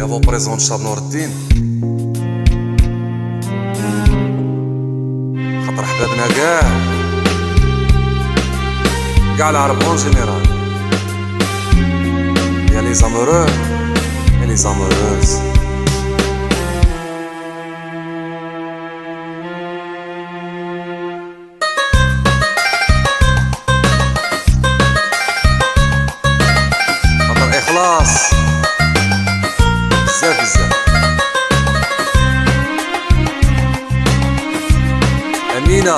فو بريزون شاب نور الدين، خاطر حبابنا كاع العرب اون جينيرال، يا لي زامورو يا لي زاموروز. خاطر اخلاص بزاف بزاف. أمينة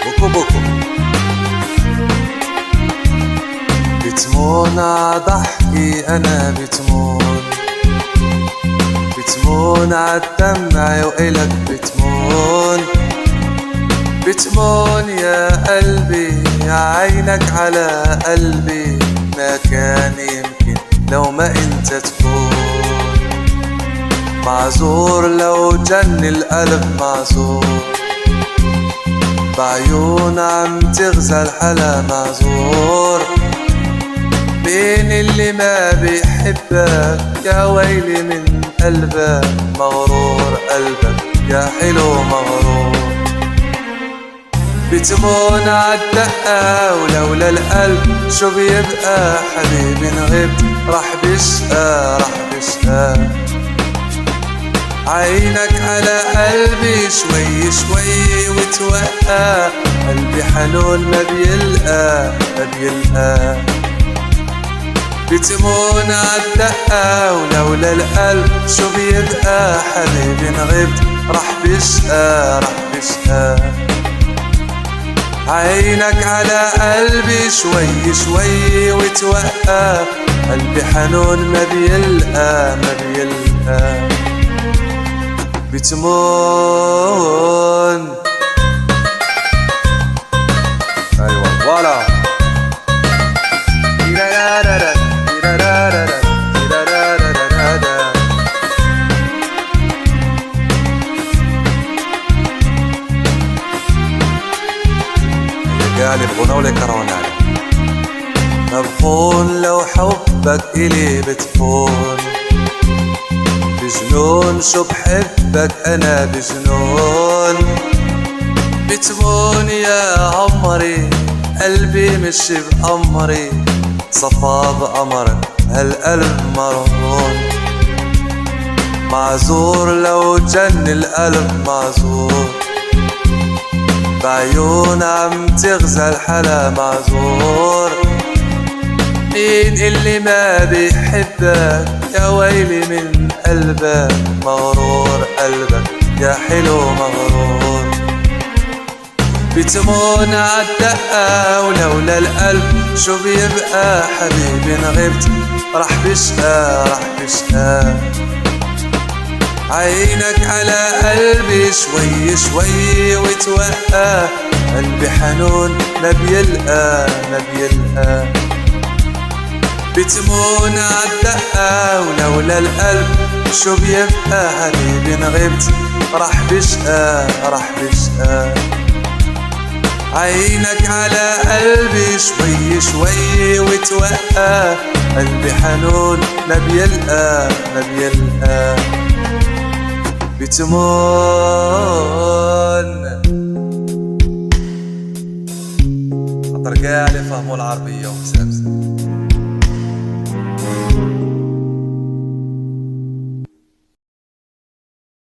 بوكو بوكو بتمون ضحكي أنا بتمون عالدمع وإلك بتمون يا قلبي، عينك على قلبي، ما كان يمكن لو ما انت تكون معذور، لو جن القلب معذور، بعيون عم تغزل حلا معذور، بين اللي ما بيحبك يا ويلي من قلبك، مغرور قلبك يا حلو مغرور. بتمون عالدقة ولولا القلب شو بيبقى، حبيبي انغبت راح بشقى عينك على قلبي شوي شوي وتوقع، قلبي حنون ما بيلقى بتمون عالدقة ولولا القلب شو بيبقى، حبيبي انغبت راح بشقى عينك على قلبي شوي شوي وتوقع، قلبي حنون ما بيلقى بتمون. ايوه فوالا. قال يبغونا ولا يكرهونا، مبخون لو حبك إلي بتخون، بجنون شو بحبك أنا بتمون يا عمري، قلبي مش بأمري، صفا بأمرك هالقلب مرهون، معذور لو جن القلب معذور، بعيون عم تغزل حلا معذور، مين اللي ما بيحبك يا ويلي من قلبك، مغرور قلبك يا حلو مغرور. بتمون عالدقة ولولا القلب شو بيبقى، حبيبي انغبت راح بشقى عينك على قلبي شوي شوي وتوقع، قلبي حنون ما بيلقى بتمون عالدقة ولولا القلب شو بيبقى، حبيبي انغبت راح بشقى عينك على قلبي شوي شوي وتوقع، قلبي حنون ما بيلقى بتمون. خاطر كاع اللي فهموا العربية ومسامسة